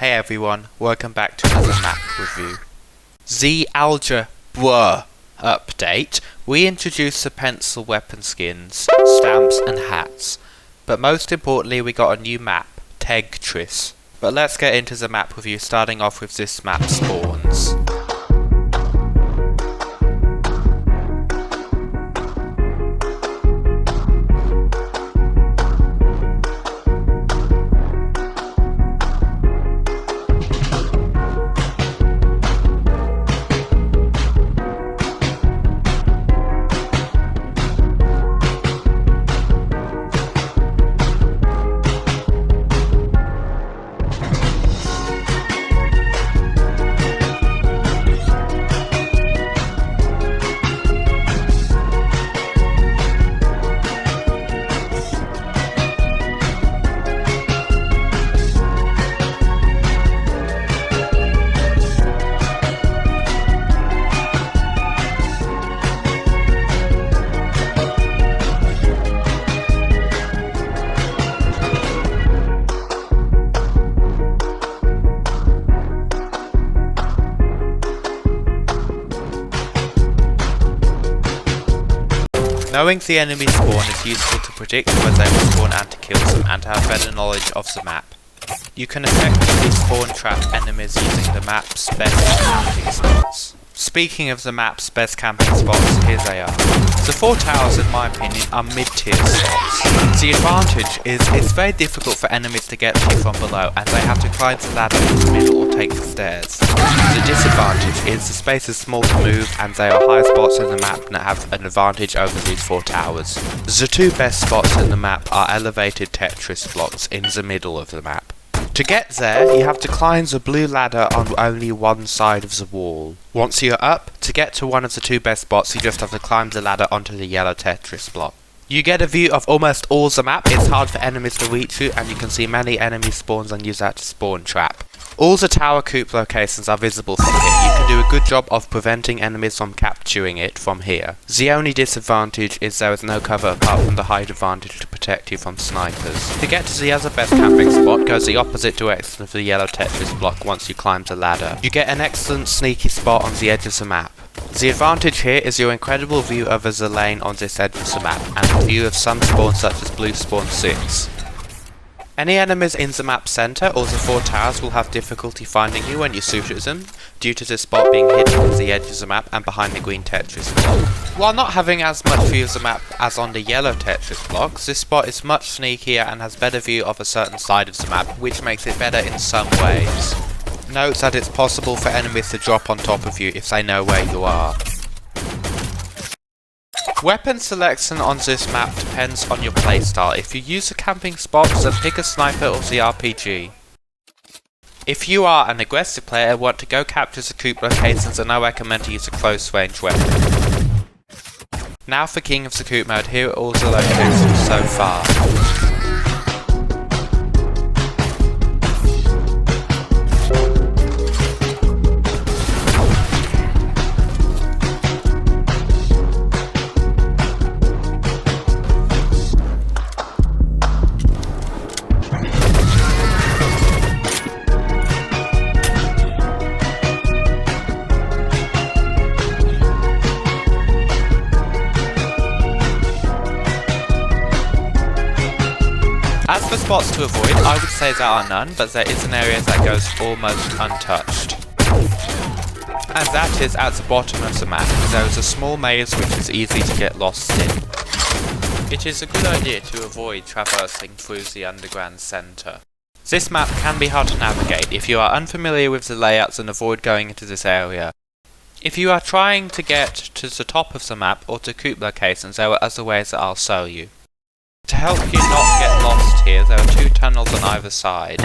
Hey everyone, welcome back to another map review. The Algebruh update, we introduced the pencil weapon skins, stamps and hats. But most importantly we got a new map, Teggtris. But let's get into the map review, starting off with this map spawns. Knowing the enemy spawn is useful to predict where they will spawn and to kill them, and to have better knowledge of the map. You can effectively spawn trap enemies using the map's best camping spots. Speaking of the map's best camping spots, here they are. The 4 towers, in my opinion, are mid-tier spots. The advantage is it's very difficult for enemies to get to you from below, and they have to climb the ladder in the middle or take the stairs. The disadvantage is the space is small to move, and they are high spots in the map that have an advantage over these 4 towers. The 2 best spots in the map are elevated Teggtris blocks in the middle of the map. To get there, you have to climb the blue ladder on only one side of the wall. Once you're up, to get to one of the 2 best spots, you just have to climb the ladder onto the yellow Teggtris block. You get a view of almost all the map. It's hard for enemies to reach you, and you can see many enemy spawns and use that to spawn trap. All the tower Coop locations are visible from here. You can do a good job of preventing enemies from capturing it from here. The only disadvantage is there is no cover apart from the height advantage to protect you from snipers. To get to the other best camping spot, goes the opposite direction of the yellow Teggtris block once you climb the ladder. You get an excellent sneaky spot on the edge of the map. The advantage here is your incredible view over the lane on this edge of the map, and the view of some spawns such as blue spawn 6. Any enemies in the map centre or the 4 towers will have difficulty finding you when you shoot at them, due to this spot being hidden on the edge of the map and behind the green Teggtris block. While not having as much view of the map as on the yellow Teggtris blocks, this spot is much sneakier and has better view of a certain side of the map, which makes it better in some ways. Note that it's possible for enemies to drop on top of you if they know where you are. Weapon selection on this map depends on your playstyle. If you use the camping spots, then pick a sniper or the RPG. If you are an aggressive player and want to go capture the Coop locations, then I recommend to use a close range weapon. Now for King of the Coop mode, here are all the locations so far. As for spots to avoid, I would say there are none, but there is an area that goes almost untouched. And that is at the bottom of the map. There is a small maze which is easy to get lost in. It is a good idea to avoid traversing through the underground centre. This map can be hard to navigate. If you are unfamiliar with the layouts, then avoid going into this area. If you are trying to get to the top of the map or to Coop locations, there are other ways that I'll show you. To help you not get lost here, there are 2 tunnels on either side.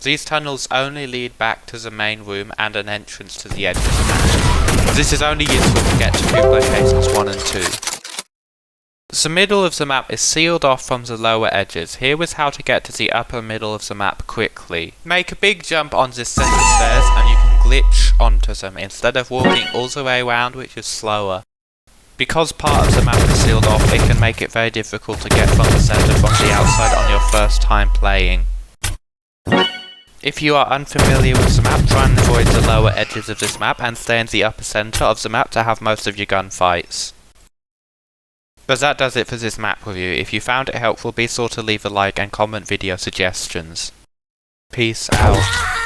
These tunnels only lead back to the main room and an entrance to the edge of the map. This is only useful to get to Coop locations 1 and 2. The middle of the map is sealed off from the lower edges. Here is how to get to the upper middle of the map quickly. Make a big jump on this set of stairs and you can glitch onto them instead of walking all the way around, which is slower. Because part of the map is sealed off, it can make it very difficult to get from the centre from the outside on your first time playing. If you are unfamiliar with the map, try and avoid the lower edges of this map and stay in the upper centre of the map to have most of your gunfights. But that does it for this map review. If you found it helpful, be sure to leave a like and comment video suggestions. Peace out.